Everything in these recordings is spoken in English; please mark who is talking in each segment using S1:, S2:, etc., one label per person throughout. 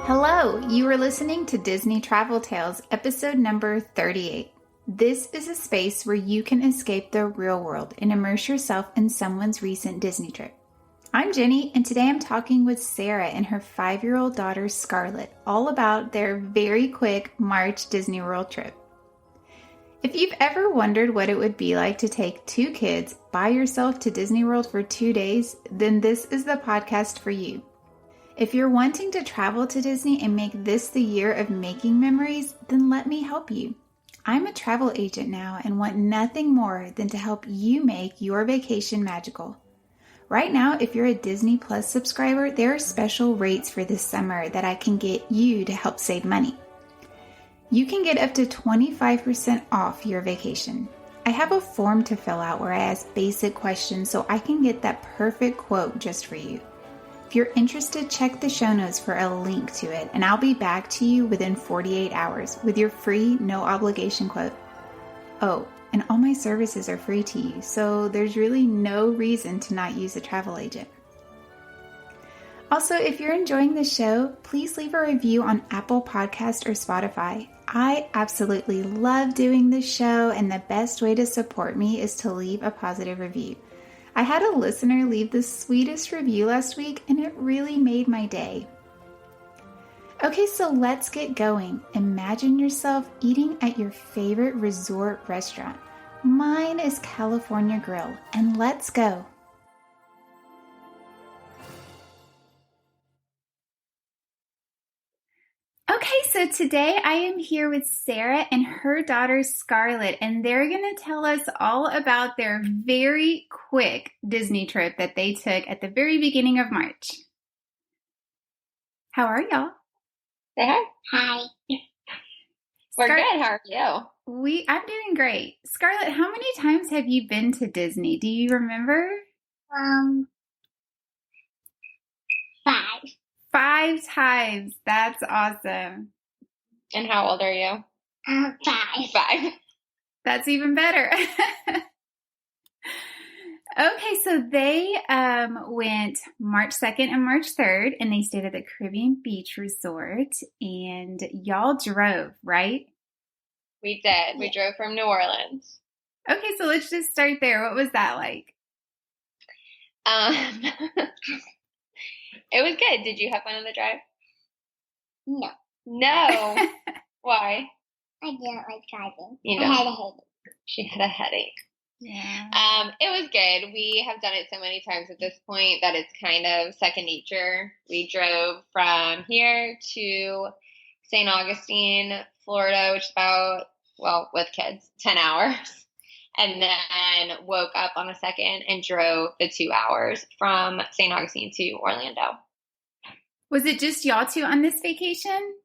S1: Hello, you are listening to Disney Travel Tales, episode number 38. This is a space where you can escape the real world and immerse yourself in someone's recent Disney trip. I'm Jenny, and today I'm talking with Sarah and her 5-year-old daughter Scarlett all about their very quick March Disney World trip. If you've ever wondered what it would be like to take 2 kids by yourself to Disney World for 2 days, then this is the podcast for you. If you're wanting to travel to Disney and make this the year of making memories, then let me help you. I'm a travel agent now and want nothing more than to help you make your vacation magical. Right now, if you're a Disney Plus subscriber, there are special rates for this summer that I can get you to help save money. You can get up to 25% off your vacation. I have a form to fill out where I ask basic questions so I can get that perfect quote just for you. If you're interested, check the show notes for a link to it, and I'll be back to you within 48 hours with your free, no obligation quote. Oh, and all my services are free to you, so there's really no reason to not use a travel agent. Also, if you're enjoying the show, please leave a review on Apple Podcast or Spotify. I absolutely love doing this show, and the best way to support me is to leave a positive review. I had a listener leave the sweetest review last week, and it really made my day. Okay, so let's get going. Imagine yourself eating at your favorite resort restaurant. Mine is California Grill, and let's go. Okay, so today I am here with Sarah and her daughter Scarlett, and they're going to tell us all about their very quick Disney trip that they took at the very beginning of March. How are y'all?
S2: Say hi. Hi. We're good. How are you?
S1: I'm doing great. Scarlett, how many times have you been to Disney? Do you remember?
S2: 5.
S1: 5 times. That's awesome.
S2: And how old are you?
S3: 5.
S2: 5.
S1: That's even better. Okay, so they went March 2nd and March 3rd, and they stayed at the Caribbean Beach Resort, and y'all drove, right?
S2: We did. We drove from New Orleans.
S1: Okay, so let's just start there. What was that like?
S2: It was good. Did you have fun on the drive?
S3: No.
S2: No. Why?
S3: I didn't like driving.
S2: You know,
S3: I had a headache.
S2: She had a headache.
S1: Yeah.
S2: It was good. We have done it so many times at this point that it's kind of second nature. We drove from here to St. Augustine, Florida, which is about, well, with kids, 10 hours. And then woke up on the 2nd and drove the 2 hours from St. Augustine to Orlando.
S1: Was it just y'all 2 on this vacation?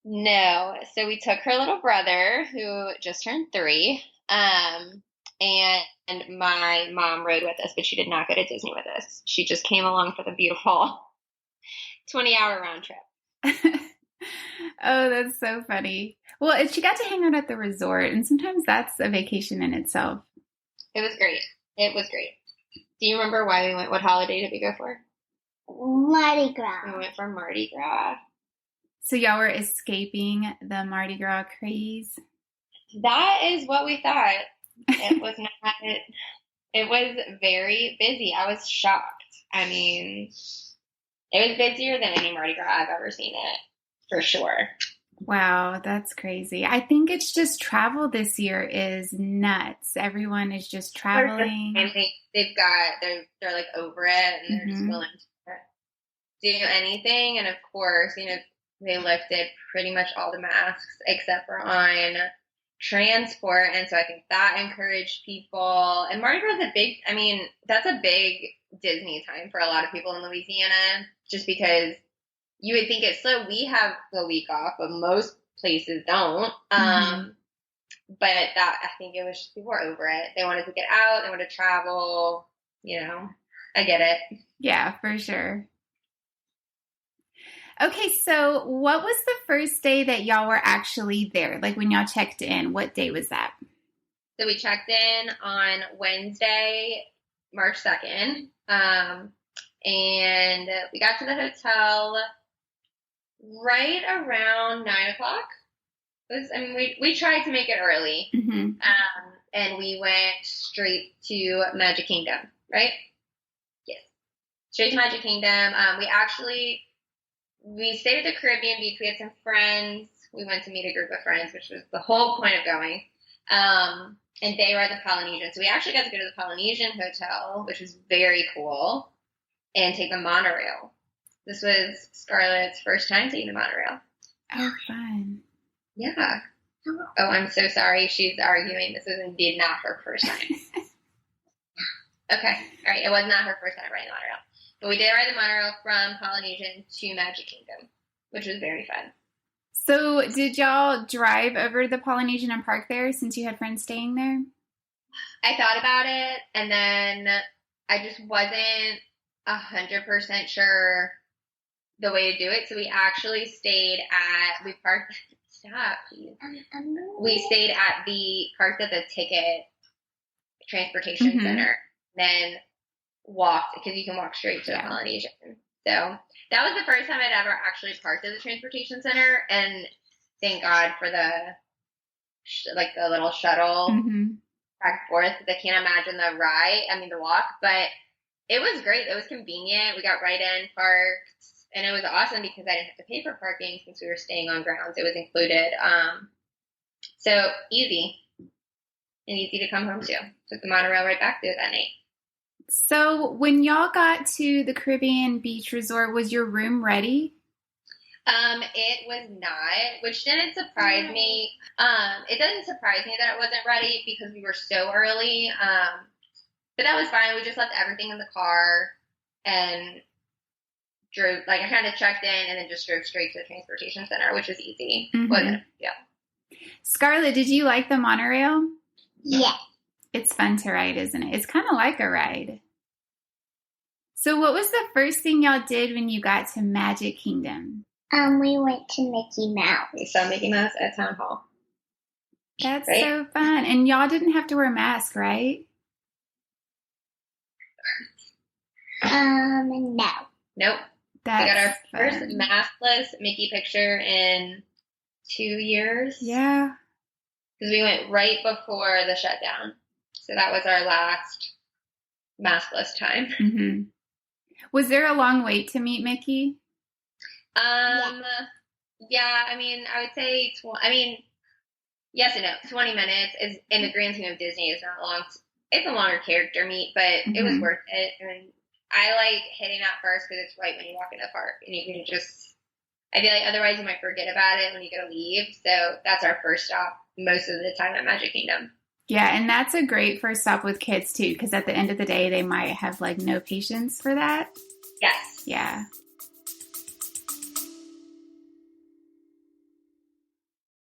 S2: No. So we took her little brother, who just turned 3, and my mom rode with us, but she did not go to Disney with us. She just came along for the beautiful 20-hour round trip.
S1: Oh, that's so funny. Well, and she got to hang out at the resort, and sometimes that's a vacation in itself.
S2: It was great. It was great. Do you remember why we went? What holiday did we go for?
S3: Mardi Gras.
S2: We went for Mardi Gras.
S1: So y'all were escaping the Mardi Gras craze?
S2: That is what we thought. It was not. It was very busy. I was shocked. I mean, it was busier than any Mardi Gras I've ever seen it, for sure.
S1: Wow, that's crazy. I think it's just travel this year is nuts. Everyone is just traveling.
S2: And they're like over it, and they're just willing to do anything. And of course, they lifted pretty much all the masks except for on transport. And so I think that encouraged people. And Mardi Gras is that's a big Disney time for a lot of people in Louisiana, just because you would think it's slow. We have the week off, but most places don't. But I think it was just people were over it. They wanted to get out. They wanted to travel. I get it.
S1: Yeah, for sure. Okay, so what was the first day that y'all were actually there? Like when y'all checked in, what day was that?
S2: So we checked in on Wednesday, March 2nd. And we got to the hotel right around 9 o'clock. We tried to make it early, and we went straight to Magic Kingdom, right? Yes, straight to Magic Kingdom. We stayed at the Caribbean Beach. We had some friends. We went to meet a group of friends, which was the whole point of going. And they were at the Polynesian. So we actually got to go to the Polynesian Hotel, which was very cool, and take the monorail. This was Scarlett's first time taking the monorail.
S1: Oh, fun.
S2: Yeah. Oh, I'm so sorry. She's arguing. This was indeed not her first time. Okay. All right. It was not her first time riding the monorail. But we did ride the monorail from Polynesian to Magic Kingdom, which was very fun.
S1: So did y'all drive over to the Polynesian and park there since you had friends staying there?
S2: I thought about it, and then I just wasn't 100% sure the way to do it. So we actually we parked, stop, please. We stayed at parked at the ticket transportation center, then walked, because you can walk straight to the Polynesian. So that was the first time I'd ever actually parked at the transportation center, and thank God for the little shuttle back and forth, because I can't imagine the walk, but it was great. It was convenient. We got right in, parked, and it was awesome because I didn't have to pay for parking since we were staying on grounds. It was included. So easy to come home to. Took the monorail right back there that night.
S1: So when y'all got to the Caribbean Beach Resort, was your room ready?
S2: It was not, which didn't surprise me. It doesn't surprise me that it wasn't ready because we were so early. But that was fine. We just left everything in the car and drove, I kind of checked in and then just drove straight to the transportation center, which was easy. Wasn't, yeah.
S1: Scarlett, did you like the monorail?
S3: Yeah.
S1: It's fun to ride, isn't it? It's kind of like a ride. So what was the first thing y'all did when you got to Magic Kingdom?
S3: We went to Mickey Mouse.
S2: We saw Mickey Mouse at Town Hall.
S1: That's so fun. And y'all didn't have to wear a mask, right?
S3: No.
S2: Nope. We got our first maskless Mickey picture in 2 years.
S1: Yeah.
S2: Because we went right before the shutdown. So that was our last maskless time.
S1: Was there a long wait to meet Mickey?
S2: Yeah, I would say, yes and no. 20 minutes is, in the grand scheme of Disney, is not long. It's a longer character meet, but it was worth it. And I like hitting that first because it's right when you walk into the park, and you can just, I feel like otherwise you might forget about it when you go to leave. So that's our first stop most of the time at Magic Kingdom.
S1: Yeah, and that's a great first stop with kids too, because at the end of the day, they might have no patience for that.
S2: Yes.
S1: Yeah.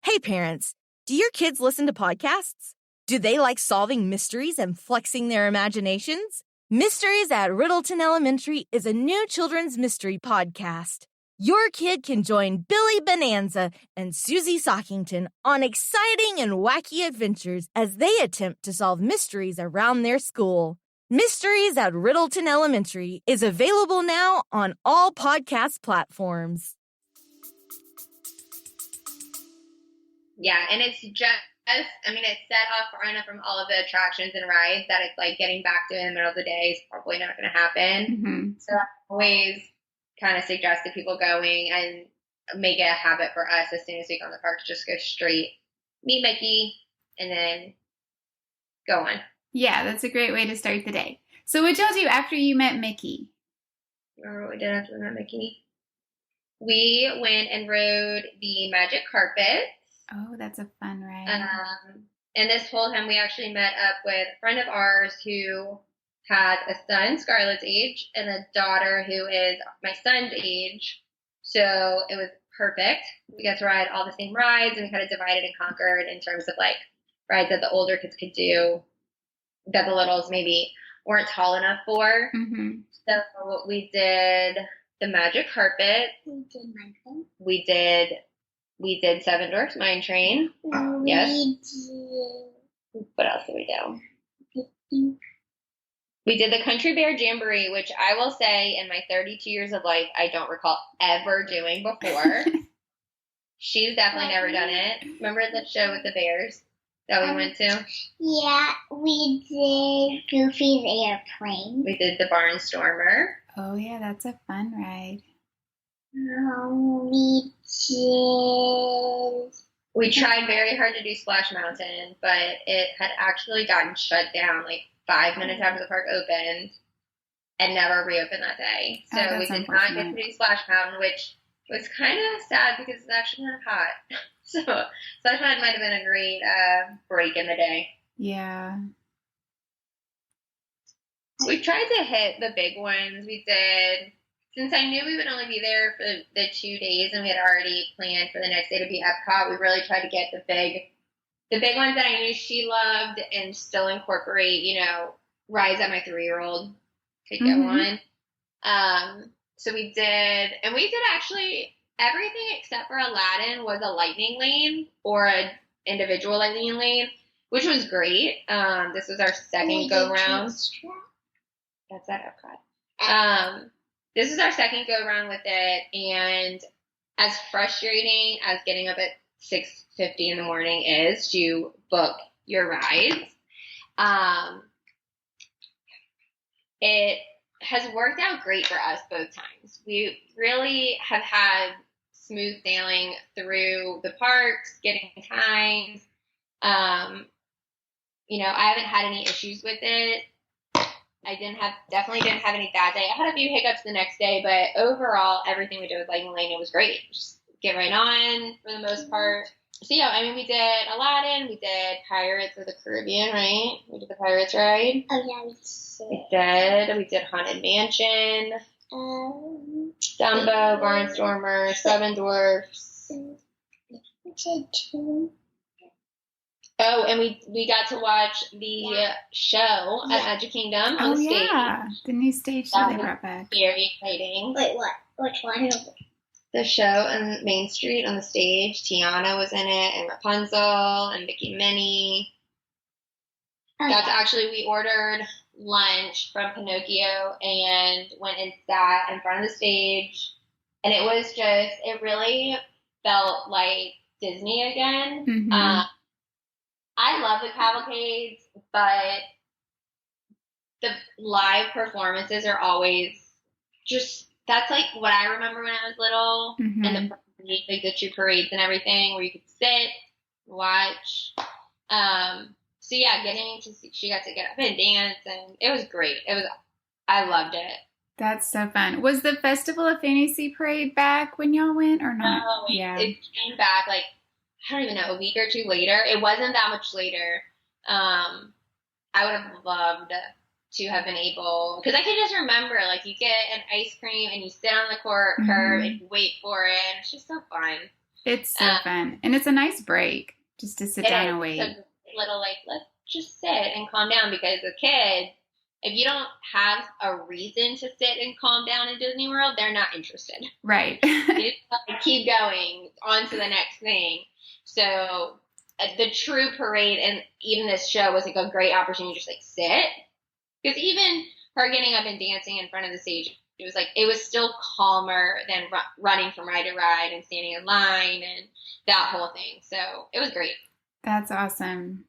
S4: Hey parents, do your kids listen to podcasts? Do they like solving mysteries and flexing their imaginations? Mysteries at Riddleton Elementary is a new children's mystery podcast. Your kid can join Billy Bonanza and Susie Sockington on exciting and wacky adventures as they attempt to solve mysteries around their school. Mysteries at Riddleton Elementary is available now on all podcast platforms.
S2: Yeah, and it's just, it's set up far enough from all of the attractions and rides that it's getting back to it in the middle of the day is probably not going to happen. So I always kind of suggested people going and make it a habit for us as soon as we go in the park to just go straight, meet Mickey, and then go on.
S1: Yeah, that's a great way to start the day. So what y'all do after you met Mickey?
S2: Remember what we did after we met Mickey? We went and rode the magic carpet.
S1: Oh, that's a fun ride.
S2: And this whole time we actually met up with a friend of ours who had a son, Scarlett's age, and a daughter who is my son's age. So it was perfect. We got to ride all the same rides, and we kind of divided and conquered in terms of rides that the older kids could do that the littles maybe weren't tall enough for. So we did the magic carpet. We did Seven Dwarfs Mine Train. Yes. What else did we do? We did the Country Bear Jamboree, which I will say in my 32 years of life, I don't recall ever doing before. She's definitely never done it. Remember the show with the bears that we went to?
S3: Yeah, we did Goofy's Airplane.
S2: We did the Barnstormer.
S1: Oh, yeah, that's a fun ride.
S3: We did...
S2: We tried very hard to do Splash Mountain, but it had actually gotten shut down like 5 minutes after the park opened and never reopened that day. So we did not get to do Splash Mountain, which was kind of sad because it's actually kind of hot. So Splash Mountain might have been a great break in the day.
S1: Yeah.
S2: We tried to hit the big ones. We did. Since I knew we would only be there for the 2 days and we had already planned for the next day to be Epcot, we really tried to get the big ones that I knew she loved and still incorporate, rides that my 3-year-old could go on. So we did, and we did actually everything except for Aladdin was a lightning lane or an individual lightning lane, which was great. This was our second go-round. That's at Epcot. This is our second go-round with it, and as frustrating as getting up at 6:50 in the morning is to book your rides, it has worked out great for us both times. We really have had smooth sailing through the parks, getting times. I haven't had any issues with it. I definitely didn't have any bad day. I had a few hiccups the next day, but overall, everything we did with Lightning Lane, it was great. Just get right on for the most part. So yeah, we did Aladdin, we did Pirates of the Caribbean, right? We did the Pirates ride.
S3: Oh yeah,
S2: We did Haunted Mansion, Dumbo, Barnstormer, Seven Dwarfs.
S3: We did 2.
S2: Oh, and we got to watch the show at Magic Kingdom on the stage.
S1: Yeah, the new stage that they brought back.
S2: Very exciting.
S3: Wait, what? Which one?
S2: The show on Main Street on the stage. Tiana was in it, and Rapunzel, and Mickey Minnie. We ordered lunch from Pinocchio and went and sat in front of the stage. And it really felt like Disney again.
S1: Mm-hmm.
S2: I love the cavalcades, but the live performances are always that's like what I remember when I was little, and the 2 parades and everything where you could sit, watch. So yeah, she got to get up and dance, and it was great. I loved it.
S1: That's so fun. Was the Festival of Fantasy Parade back when y'all went or not?
S2: No, it came back I don't even know, a week or 2 later. It wasn't that much later. I would have loved to have been able, because I can just remember, you get an ice cream and you sit on the curb and you wait for it, and it's just so fun.
S1: It's so fun. And it's a nice break just to sit down and wait.
S2: It's a little let's just sit and calm down, because as a kid, if you don't have a reason to sit and calm down in Disney World, they're not interested.
S1: Right.
S2: You just keep going on to the next thing. So the true parade and even this show was a great opportunity to just sit. Because even her getting up and dancing in front of the stage, it was still calmer than running from ride to ride and standing in line and that whole thing. So it was great.
S1: That's awesome.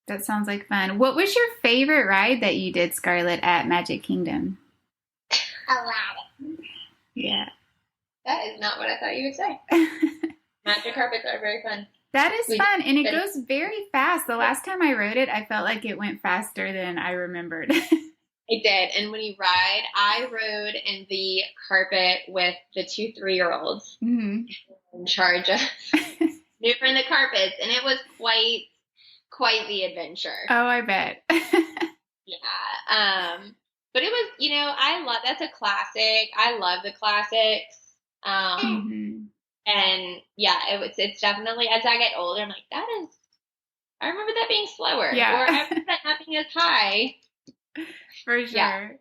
S1: That sounds like fun. What was your favorite ride that you did, Scarlett, at Magic Kingdom?
S3: Aladdin.
S1: Yeah.
S2: That is not what I thought you would say. Magic carpets are very fun.
S1: That is fun, and it goes very fast. The last time I rode it, I felt like it went faster than I remembered.
S2: It did, and when you ride, I rode in the carpet with the 2 3-year-olds in charge of maneuvering the carpets, and it was quite the adventure.
S1: Oh, I bet.
S2: Yeah, but it was, that's a classic. I love the classics. And yeah, it's definitely, as I get older, I'm like, I remember that being slower.
S1: Yeah.
S2: Or I remember that not being as high.
S1: For sure.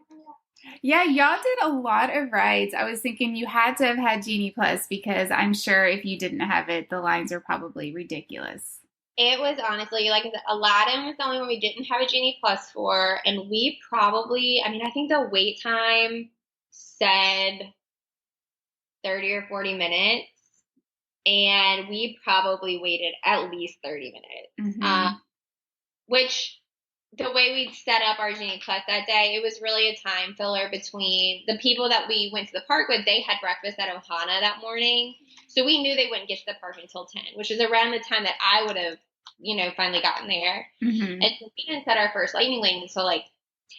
S1: Yeah, y'all did a lot of rides. I was thinking you had to have had Genie Plus, because I'm sure if you didn't have it, the lines are probably ridiculous.
S2: It was honestly, like I said, Aladdin was the only one we didn't have a Genie Plus for, and we probably, I mean, I think the wait time said 30 or 40 minutes, and we probably waited at least 30 minutes. Which, the way we set up our Genie Plus that day, it was really a time filler between the people that we went to the park with. They had breakfast at Ohana that morning, so we knew they wouldn't get to the park until 10, which is around the time that I would have, finally gotten there. And so we didn't set our first lightning lane until like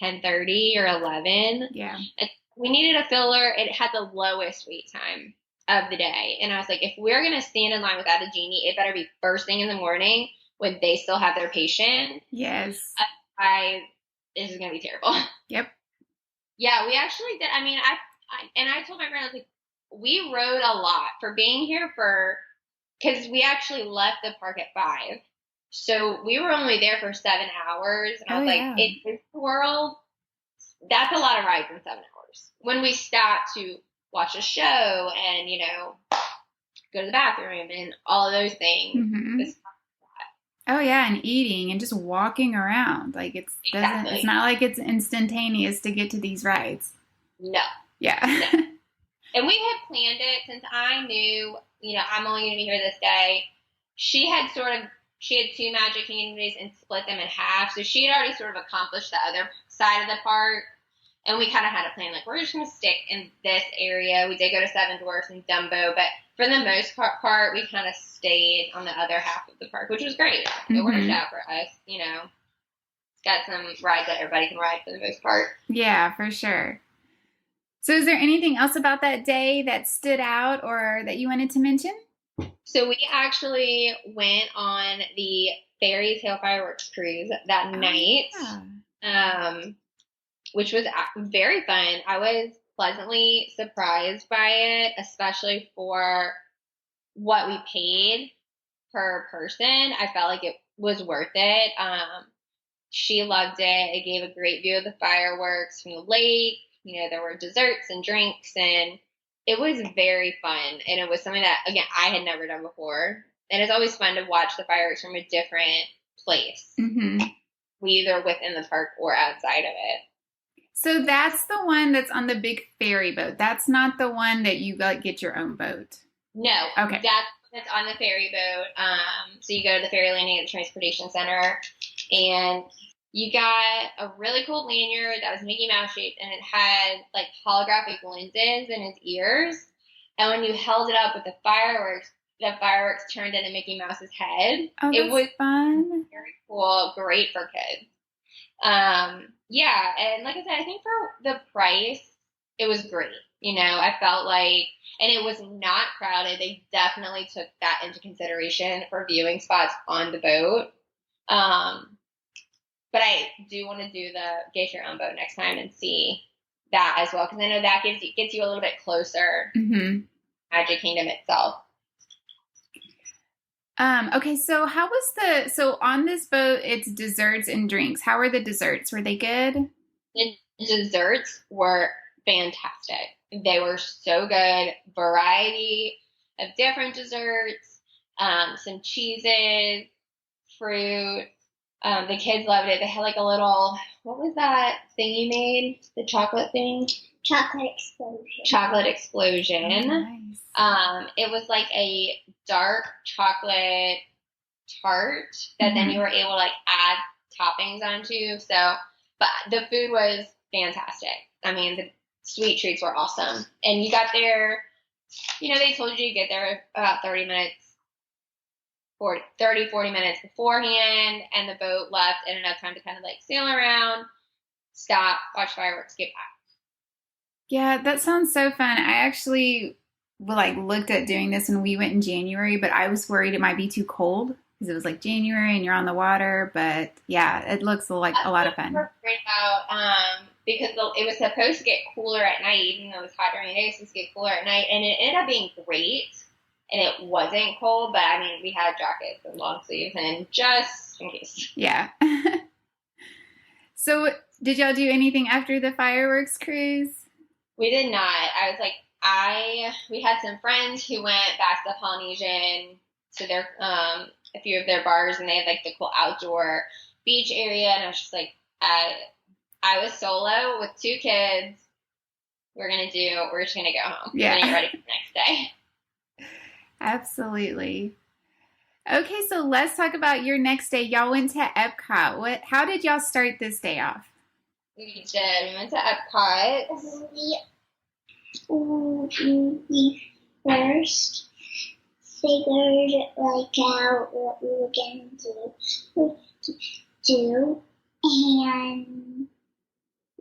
S2: 10:30 or 11.
S1: Yeah.
S2: And we needed a filler. It had the lowest wait time of the day. And I was like, if we're going to stand in line without a Genie, it better be first thing in the morning when they still have their patient.
S1: Yes.
S2: This is going to be terrible.
S1: Yep.
S2: Yeah, we actually did. I mean, I told my friend, I was like, we rode a lot for being here because we actually left the park at 5. So we were only there for 7 hours. And I was like, in this world, that's a lot of rides in 7 hours. When we stopped to watch a show and, go to the bathroom and all of those things.
S1: Oh yeah, and eating and just walking around. Like it's not like it's instantaneous to get to these rides.
S2: No.
S1: Yeah.
S2: No. And we had planned it since I knew, I'm only going to be here this day. She had 2 Magic Kingdom days and split them in half. So she had already sort of accomplished the other side of the park. And we kind of had a plan, like, we're just going to stick in this area. We did go to Seven Dwarfs and Dumbo, but for the most part, we kind of stayed on the other half of the park, which was great. It worked out for us, It's got some rides that everybody can ride for the most part.
S1: Yeah, for sure. So is there anything else about that day that stood out or that you wanted to mention?
S2: So we actually went on the Fairy Tale Fireworks Cruise that night. Yeah. Which was very fun. I was pleasantly surprised by it, especially for what we paid per person. I felt like it was worth it. She loved it. It gave a great view of the fireworks from the lake. There were desserts and drinks, and it was very fun. And it was something that, again, I had never done before. And it's always fun to watch the fireworks from a different place, either within the park or outside of it.
S1: So that's the one that's on the big ferry boat. That's not the one that you get your own boat.
S2: No.
S1: Okay.
S2: That's on the ferry boat. So you go to the ferry landing at the transportation center, and you got a really cool lanyard that was Mickey Mouse shaped, and it had like holographic lenses in his ears. And when you held it up with the fireworks turned into Mickey Mouse's head.
S1: Oh, that's was fun.
S2: Very cool. Great for kids. Yeah, and like I said, I think for the price, it was great. I felt like, and it was not crowded. They definitely took that into consideration for viewing spots on the boat. But I do want to do the get your own boat next time and see that as well, because I know that gets you a little bit closer to Magic Kingdom itself.
S1: Okay, so how was so on this boat, it's desserts and drinks. How were the desserts? Were they good?
S2: The desserts were fantastic. They were so good. Variety of different desserts, some cheeses, fruit. The kids loved it. They had like a little, what was that thing you made? The chocolate thing?
S3: Chocolate explosion.
S2: Chocolate explosion.
S3: Oh, nice.
S2: It was like a dark chocolate tart that then you were able to like add toppings onto. So, but the food was fantastic. I mean, the sweet treats were awesome. And you got there, they told you to get there about 40 minutes beforehand, and the boat left in enough time to kind of like sail around, stop, watch fireworks, get back.
S1: Yeah, that sounds so fun. I actually looked at doing this when we went in January, but I was worried it might be too cold because it was like January and you're on the water. But yeah, it looks like a lot of fun.
S2: Great out because it was supposed to get cooler at night, even though it was hot during the day. It was supposed to get cooler at night, and it ended up being great. And it wasn't cold, but I mean, we had jackets and long sleeves, and just in case.
S1: Yeah. So, did y'all do anything after the fireworks cruise?
S2: We did not. I was like, we had some friends who went back to the Polynesian to their a few of their bars, and they had like the cool outdoor beach area. And I was just like, I was solo with 2 kids. We're just gonna go home.
S1: Yeah.
S2: And get ready for the next day.
S1: Absolutely. Okay, so let's talk about your next day. Y'all went to Epcot. How did y'all start this day off?
S2: We did. We went to Epcot.
S3: We first figured like out what we were going to do, and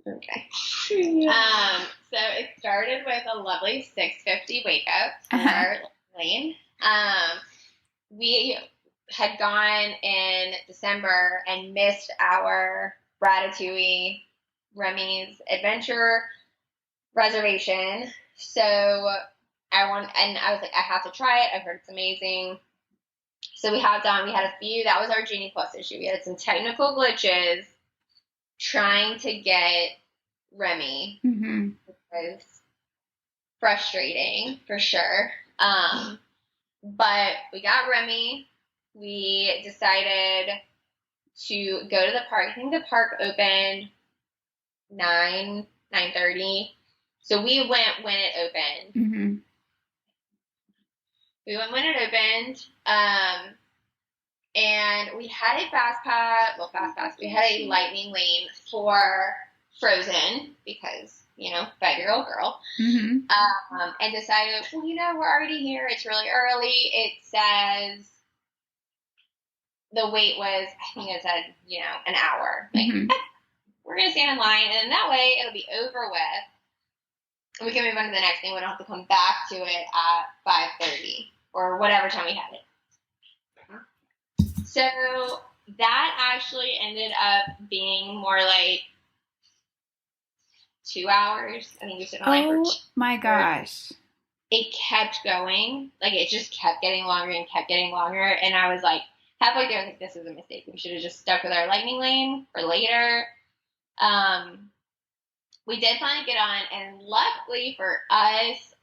S2: okay. So it started with a lovely 6:50 wake up for our lane. We had gone in December and missed our Ratatouille Remy's Adventure reservation. So I was like, I have to try it. I've heard it's amazing. So we hopped on. We had a few. That was our Genie Plus issue. We had some technical glitches trying to get Remy.
S1: Mm-hmm.
S2: It was frustrating for sure. But we got Remy. We decided to go to the park. I think the park opened 9:30. So we went when it opened.
S1: Mm-hmm.
S2: We went when it opened. And we had a fast pass. We had a lightning lane for Frozen because, 5-year-old girl.
S1: Mm-hmm.
S2: And decided, we're already here. It's really early. It says the wait was, I think it said, an hour. Like, we're going to stand in line, and then that way it'll be over with. We can move on to the next thing. We don't have to come back to it at 5:30 or whatever time we had it. So that actually ended up being more like 2 hours. I think we stood on line for 2 hours.
S1: My gosh.
S2: It kept going. Like, it just kept getting longer and kept getting longer. And I was like, halfway there, I was like, this is a mistake. We should have just stuck with our lightning lane for later. We did finally get on, and luckily for us,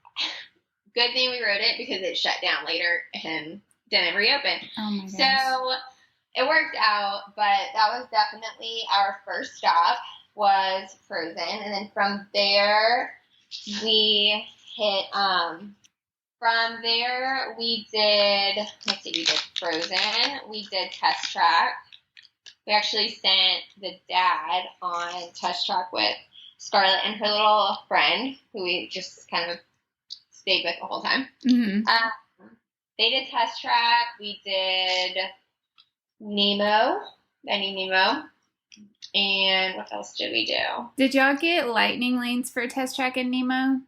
S2: good thing we rode it because it shut down later and didn't reopen.
S1: Oh my gosh.
S2: So it worked out, but that was definitely our first stop was Frozen. And then from there, we did Frozen. We did Test Track. We actually sent the dad on Test Track with Scarlett and her little friend, who we just kind of stayed with the whole time.
S1: Mm-hmm.
S2: They did Test Track. We did Finding Nemo. And what else did we do?
S1: Did y'all get lightning lanes for Test Track and Nemo?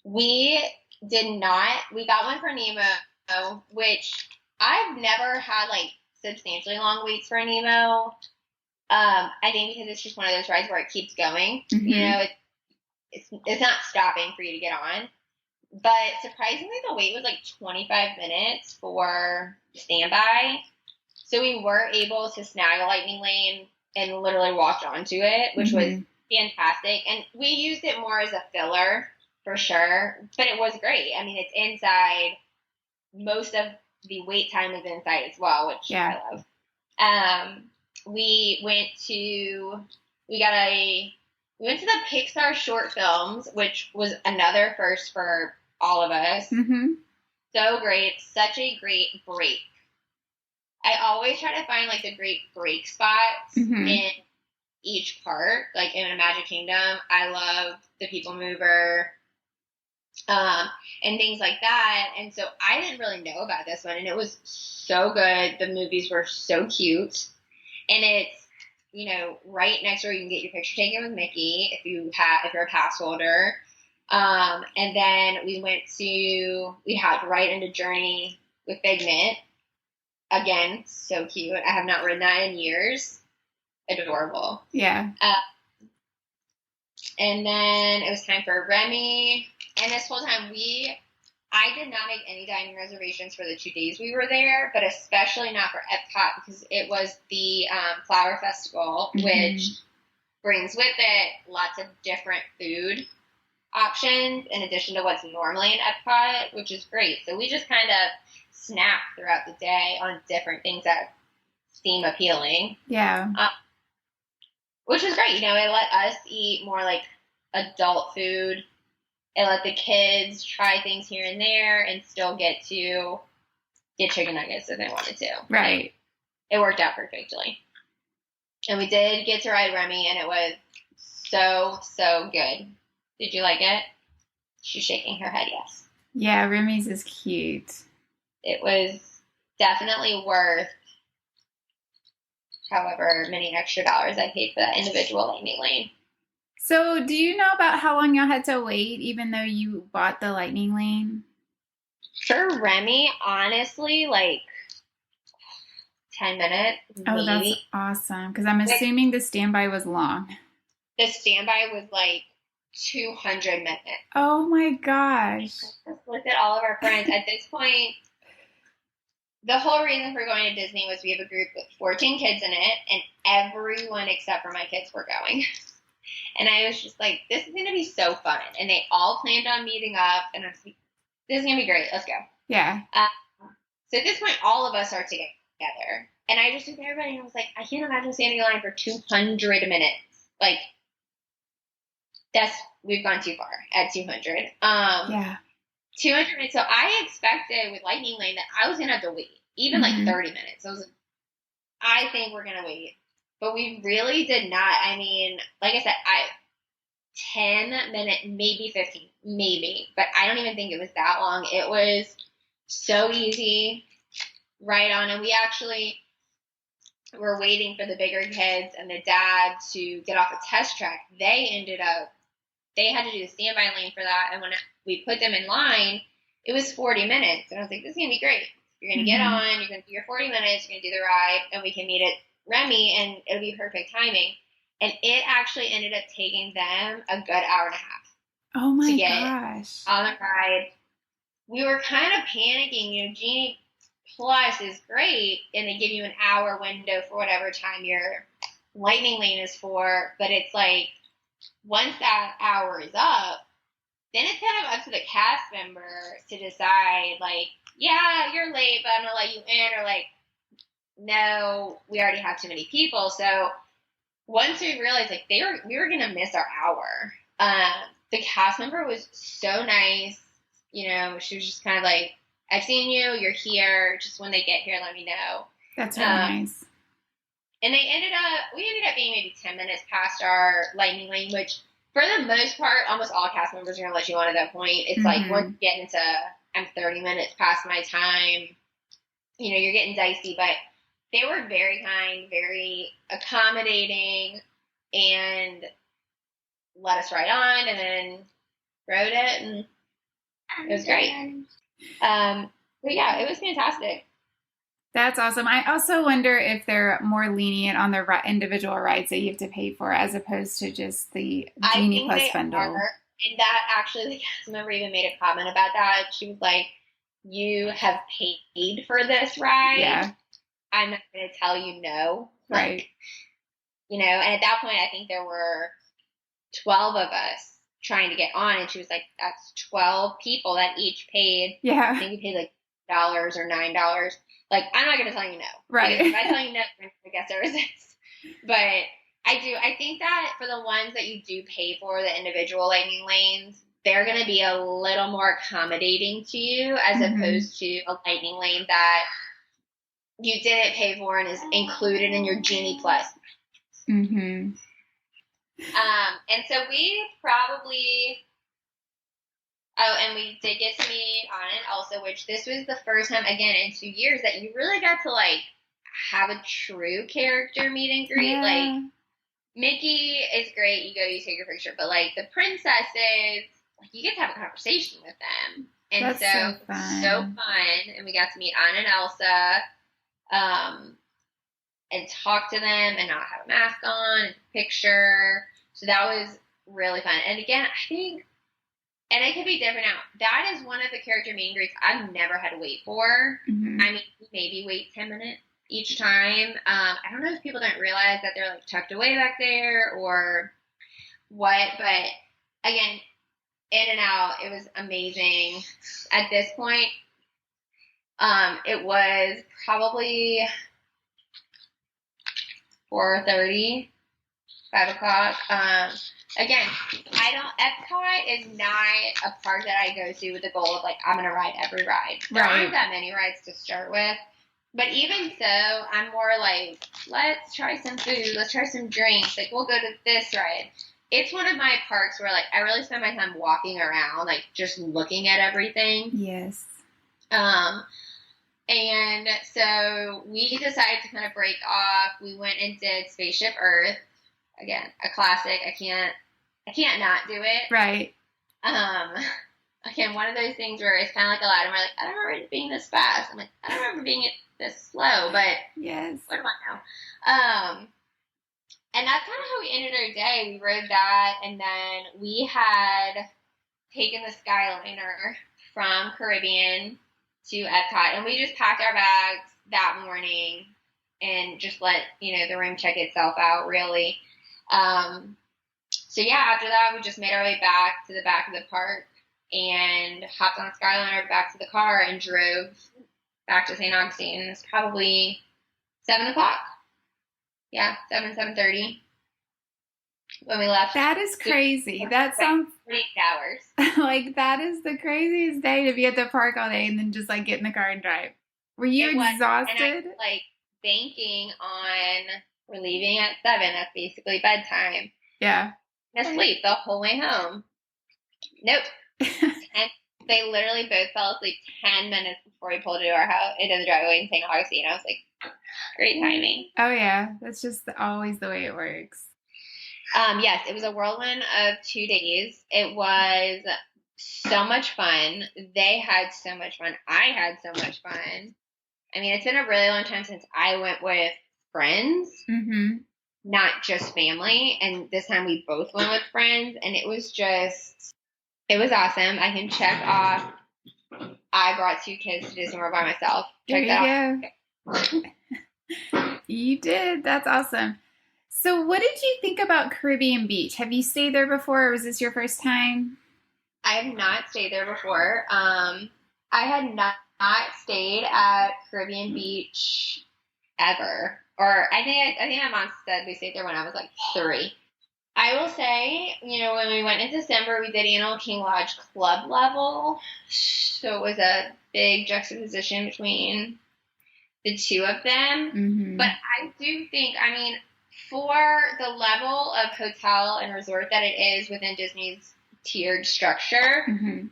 S2: We did not. We got one for Nemo, which I've never had like substantially long waits for Nemo. I think because it's just one of those rides where it keeps going.
S1: Mm-hmm.
S2: It's not stopping for you to get on. But surprisingly, the wait was like 25 minutes for standby. So we were able to snag a lightning lane and literally walked onto it, which was fantastic. And we used it more as a filler for sure, but it was great. I mean, it's inside. Most of the wait time is inside as well, which I love. We went to the Pixar short films, which was another first for all of us.
S1: Mm-hmm.
S2: So great. Such a great break. I always try to find like the great break spots in each park. Like in Magic Kingdom, I love the People Mover and things like that. And so I didn't really know about this one, and it was so good. The movies were so cute, and it's right next door. You can get your picture taken with Mickey if you're a pass holder. And then we hopped right into Journey with Figment. Again, so cute. I have not ridden that in years. Adorable.
S1: Yeah.
S2: And then it was time for Remy. And this whole time I did not make any dining reservations for the 2 days we were there, but especially not for Epcot because it was the Flower Festival, which brings with it lots of different food options in addition to what's normally in Epcot, which is great. So we just kind of snap throughout the day on different things that seem appealing.
S1: Yeah.
S2: Which is great. It let us eat more like adult food. It let the kids try things here and there and still get to get chicken nuggets if they wanted to.
S1: Right.
S2: It worked out perfectly. And we did get to ride Remy, and it was so, so good. Did you like it? She's shaking her head yes.
S1: Yeah, Remy's is cute.
S2: It was definitely worth however many extra dollars I paid for that individual lightning lane.
S1: So do you know about how long y'all had to wait even though you bought the lightning lane?
S2: For Remy, honestly, like 10 minutes,
S1: Oh,
S2: maybe.
S1: That's awesome. Because I'm assuming the standby was long.
S2: The standby was like 200 minutes.
S1: Oh my gosh.
S2: Just looked at all of our friends. At this point, the whole reason for going to Disney was we have a group with 14 kids in it, and everyone except for my kids were going. And I was just like, this is going to be so fun. And they all planned on meeting up, and I was like, this is going to be great. Let's go.
S1: Yeah.
S2: So at this point, all of us are together. And I just looked at everybody and I was like, I can't imagine standing in line for 200 minutes. Like, we've gone too far at 200.
S1: Yeah.
S2: 200 minutes. So I expected with Lightning Lane that I was going to have to wait, even like 30 minutes. I was like, I think we're going to wait. But we really did not. I mean, like I said, 10 minutes, maybe 15, maybe. But I don't even think it was that long. It was so easy, right on. And we actually were waiting for the bigger kids and the dad to get off a test track. They had to do the standby lane for that. And when we put them in line, it was 40 minutes. And I was like, this is going to be great. You're going to get on, you're going to do your 40 minutes, you're going to do the ride, and we can meet at Remy, and it'll be perfect timing. And it actually ended up taking them a good hour and a half.
S1: Oh my
S2: to get
S1: gosh.
S2: on the ride. We were kind of panicking. Genie Plus is great, and they give you an hour window for whatever time your lightning lane is for. But it's like, once that hour is up, then it's kind of up to the cast member to decide, like, yeah, you're late, but I'm going to let you in, or like, no, we already have too many people. So once we realized, like, we were going to miss our hour. The cast member was so nice. She was just kind of like, I've seen you, you're here. Just when they get here, let me know.
S1: That's really nice.
S2: And we ended up being maybe 10 minutes past our lightning lane, which for the most part, almost all cast members are going to let you on at that point. It's like, once you get into, I'm 30 minutes past my time, you're getting dicey, but they were very kind, very accommodating, and let us ride on, and then rode it, and it was great. But yeah, it was fantastic.
S1: That's awesome. I also wonder if they're more lenient on the individual rides that you have to pay for, as opposed to just the Genie Plus bundle.
S2: And that actually, the cast member even made a comment about that. She was like, "You have paid for this ride.
S1: Yeah.
S2: I'm not going to tell you no."
S1: Right.
S2: And at that point, I think there were 12 of us trying to get on, and she was like, that's 12 people that each paid.
S1: Yeah.
S2: I think we paid like $8 or $9. Like, I'm not going to tell you no.
S1: Right.
S2: Because if I tell you no, I guess I resist. But I think that for the ones that you do pay for, the individual lightning lanes, they're going to be a little more accommodating to you, as opposed to a lightning lane that you didn't pay for and is included in your Genie Plus.
S1: Mm-hmm.
S2: And so we probably, and we did get to meet Anna and Elsa, which this was the first time, again, in 2 years that you really got to, like, have a true character meet and greet.
S1: Yeah.
S2: Like, Mickey is great, you take your picture, but, like, the princesses, like, you get to have a conversation with them. And
S1: That's so
S2: fun. And we got to meet Anna and Elsa, and talk to them and not have a mask on, and picture. So that was really fun. And again, I think, and it could be different now, that is one of the character meet and greets I've never had to wait for.
S1: Mm-hmm.
S2: I mean, maybe wait 10 minutes each time. I don't know if people don't realize that they're, like, tucked away back there or what, but again, in and out. It was amazing. At this point, it was probably 4:30, 5 o'clock. Again, Epcot is not a park that I go to with the goal of like, I'm going to ride every ride. There aren't that many rides to start with. But even so, I'm more like, let's try some food. Let's try some drinks. Like, we'll go to this ride. It's one of my parks where, like, I really spend my time walking around, like, just looking at everything.
S1: Yes.
S2: And so we decided to kind of break off. We went and did Spaceship Earth. Again, a classic. I can't not do it.
S1: Right.
S2: Again, one of those things where it's kind of like Aladdin, where like, I don't remember it being this fast. I'm like, I don't remember being this slow, but
S1: yes.
S2: What do I know? And that's kind of how we ended our day. We rode that, and then we had taken the Skyliner from Caribbean to Epcot, and we just packed our bags that morning and just let, the room check itself out, really. So yeah, after that, we just made our way back to the back of the park and hopped on the Skyliner back to the car and drove back to St. Augustine. It was probably 7 o'clock. Yeah, 7:30 when we left.
S1: That is crazy. That sounds
S2: 8 hours.
S1: like that is the craziest day to be at the park all day and then just like get in the car and drive. Were you exhausted?
S2: And I was like banking on we're leaving at 7. That's basically bedtime.
S1: Yeah.
S2: Asleep the whole way home. Nope. And they literally both fell asleep 10 minutes before we pulled into our house, into the driveway in St. Augustine. I was like, great timing.
S1: Oh, yeah. That's just always the way it works.
S2: Yes, it was a whirlwind of 2 days. It was so much fun. They had so much fun. I had so much fun. I mean, it's been a really long time since I went with friends, not just family. And this time we both went with friends, and it was awesome. I can check off. I brought 2 kids to Disney World by myself. Check that off.
S1: You did. That's awesome. So what did you think about Caribbean Beach? Have you stayed there before, or was this your first time?
S2: I have not stayed there before. I had not stayed at Caribbean Beach ever. Or I think my mom said we stayed there when I was like 3. I will say, when we went in December, we did Animal King Lodge club level. So it was a big juxtaposition between the two of them. But I do think, for the level of hotel and resort that it is within Disney's tiered structure, I think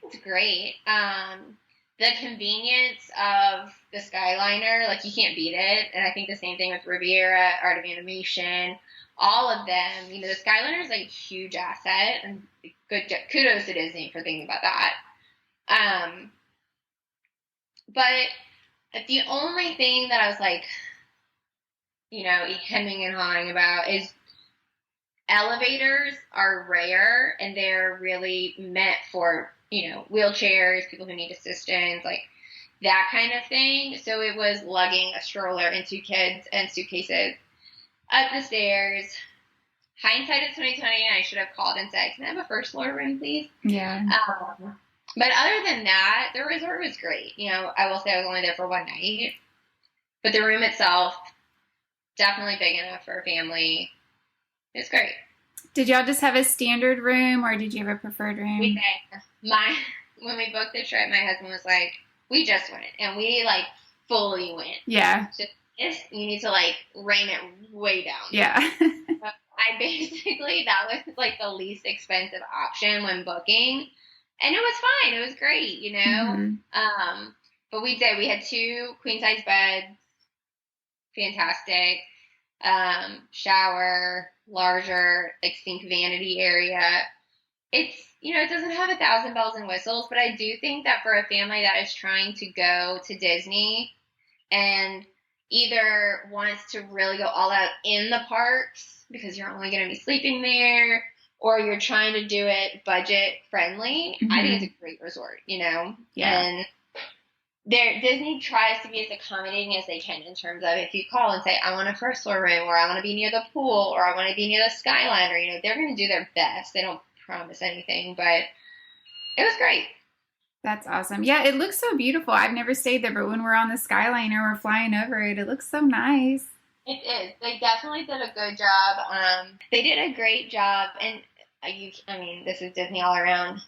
S2: it's great. The convenience of the Skyliner, like, you can't beat it. And I think the same thing with Riviera, Art of Animation, all of them. The Skyliner is like a huge asset, and kudos to Disney for thinking about that. But the only thing that I was like, hemming and hawing about is elevators are rare, and they're really meant for, wheelchairs, people who need assistance, like that kind of thing. So it was lugging a stroller and 2 kids and suitcases up the stairs. Hindsight is 20/20, and I should have called and said, "Can I have a first floor room, please?" Yeah. But other than that, the resort was great. I will say I was only there for 1 night, but the room itself, definitely big enough for a family. It's great.
S1: Did y'all just have a standard room, or did you have a preferred room?
S2: We did. When we booked the trip, my husband was like, "We just went," and we like fully went. Yeah. Just, you need to like rein it way down. Yeah. That was like the least expensive option when booking, and it was fine. It was great, But we had 2 queen size beds, fantastic. Shower, larger, like sink vanity area. It's, it doesn't have 1,000 bells and whistles, but I do think that for a family that is trying to go to Disney and either wants to really go all out in the parks because you're only going to be sleeping there, or you're trying to do it budget friendly, I think it's a great resort, Yeah. And Disney tries to be as accommodating as they can in terms of if you call and say, I want a first floor room, or I want to be near the pool, or I want to be near the Skyliner, they're going to do their best. They don't promise anything, but it was great.
S1: That's awesome. Yeah, it looks so beautiful. I've never stayed there, but when we're on the Skyliner, we're flying over it. It looks so nice.
S2: It is. They definitely did a good job. They did a great job, and this is Disney all around.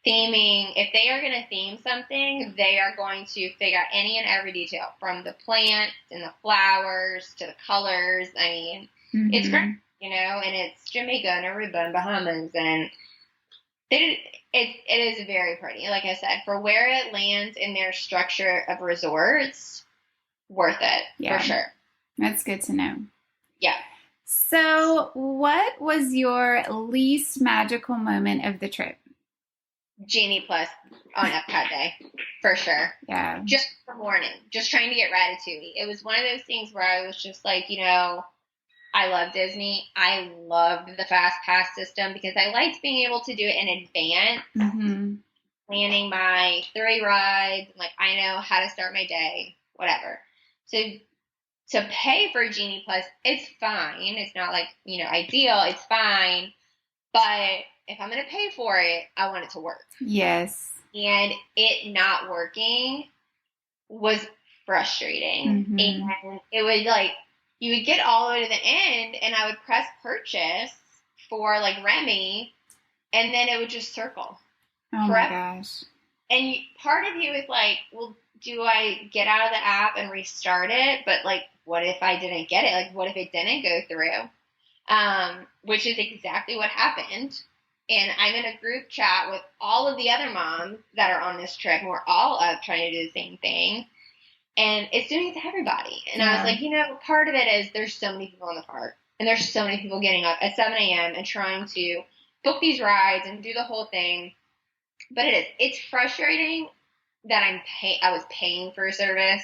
S2: Theming, if they are going to theme something, they are going to figure out any and every detail, from the plants and the flowers to the colors. I mean, it's great, and it's Jamaica and Aruba and Bahamas, and it is very pretty. Like I said, for where it lands in their structure of resorts, worth it, for sure.
S1: That's good to know.
S2: Yeah.
S1: So what was your least magical moment of the trip?
S2: Genie Plus on Epcot Day, for sure.
S1: Yeah.
S2: Just the morning, just trying to get Ratatouille. It was one of those things where I was just like, I love Disney. I loved the Fast Pass system because I liked being able to do it in advance, planning my 3 rides. Like, I know how to start my day, whatever. So to pay for Genie Plus, it's fine. It's not like, ideal. It's fine. But if I'm going to pay for it, I want it to work.
S1: Yes.
S2: And it not working was frustrating. And it would you would get all the way to the end, and I would press purchase for Remy, and then it would just circle.
S1: Oh
S2: forever.
S1: My gosh.
S2: And part of you is like, well, do I get out of the app and restart it? But what if I didn't get it? What if it didn't go through? Which is exactly what happened. And I'm in a group chat with all of the other moms that are on this trip, and we're all up trying to do the same thing. And it's doing it to everybody. And I was like, part of it is there's so many people in the park, and there's so many people getting up at 7 a.m. and trying to book these rides and do the whole thing. But it's frustrating that I was paying for a service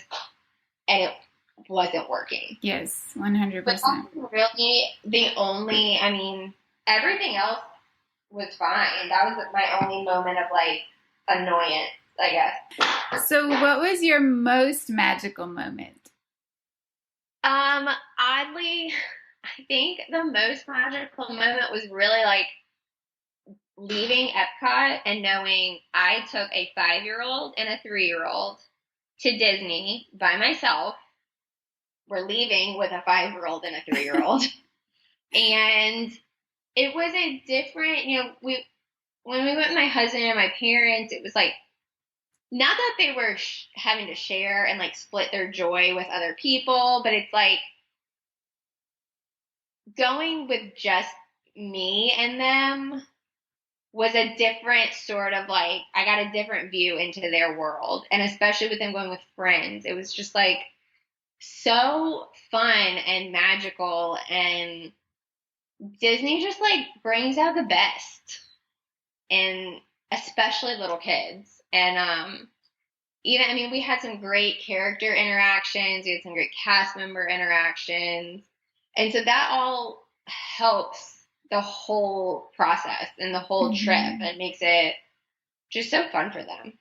S2: and it wasn't working.
S1: Yes, 100%.
S2: But that's really the only, everything else was fine. That was my only moment of annoyance, I guess.
S1: So what was your most magical moment?
S2: Oddly, I think the most magical moment was really leaving Epcot and knowing I took a 5-year-old and a 3-year-old to Disney by myself. We're leaving with a 5-year-old and a 3-year-old. And it was a different, when we went with my husband and my parents, it was not that they were having to share and split their joy with other people, but it's going with just me and them was a different sort of I got a different view into their world. And especially with them going with friends, it was just so fun and magical, and Disney just brings out the best, and especially little kids. And even we had some great character interactions, we had some great cast member interactions, and so that all helps the whole process and the whole trip, and makes it just so fun for them.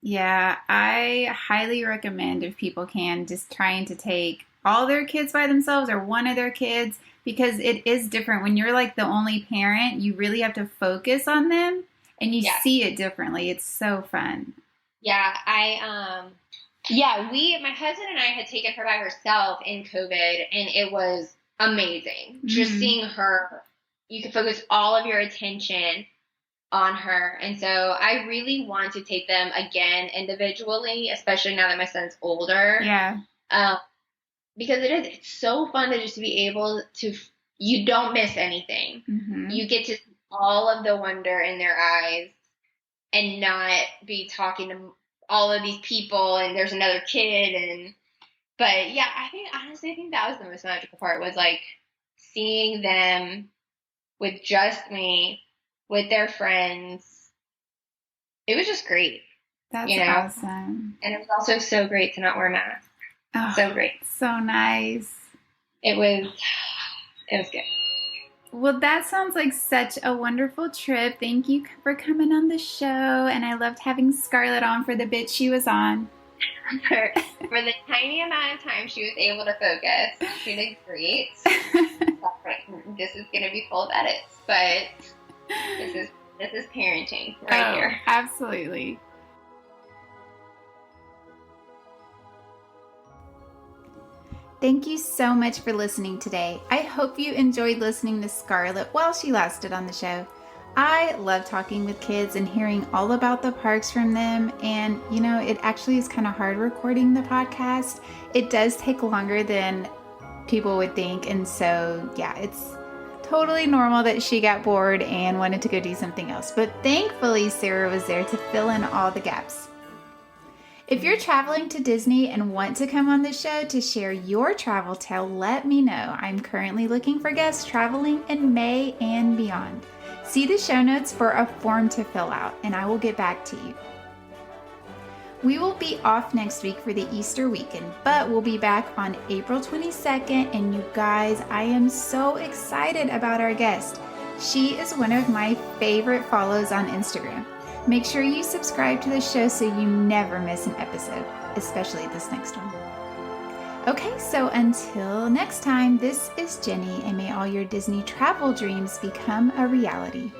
S1: Yeah, I highly recommend, if people can, just trying to take all their kids by themselves or one of their kids, because it is different. When you're the only parent, you really have to focus on them, and you see it differently. It's so fun.
S2: Yeah, my husband and I had taken her by herself in COVID, and it was amazing. Just seeing her, you could focus all of your attention on her. And so I really want to take them again individually, especially now that my son's older.
S1: Yeah.
S2: Because it's so fun to just be able to, you don't miss anything. You get to see all of the wonder in their eyes and not be talking to all of these people and there's another kid. But yeah, I think that was the most magical part, was seeing them with just me, with their friends. It was just great.
S1: That's awesome.
S2: And it was also so great to not wear a mask.
S1: Oh,
S2: so great.
S1: So nice.
S2: It was good.
S1: Well, that sounds like such a wonderful trip. Thank you for coming on the show. And I loved having Scarlett on for the bit she was on.
S2: For the tiny amount of time she was able to focus, she did great. This is going to be full of edits, but this is This is parenting right here.
S1: Absolutely. Thank you so much for listening today. I hope you enjoyed listening to Scarlett while she lasted on the show. I love talking with kids and hearing all about the parks from them. And, it actually is kind of hard recording the podcast. It does take longer than people would think. And so, it's totally normal that she got bored and wanted to go do something else. But thankfully, Sarah was there to fill in all the gaps. If you're traveling to Disney and want to come on the show to share your travel tale, let me know. I'm currently looking for guests traveling in May and beyond. See the show notes for a form to fill out, and I will get back to you. We will be off next week for the Easter weekend, but we'll be back on April 22nd, and you guys, I am so excited about our guest. She is one of my favorite follows on Instagram. Make sure you subscribe to the show so you never miss an episode, especially this next one. Okay, so until next time, this is Jenny, and may all your Disney travel dreams become a reality.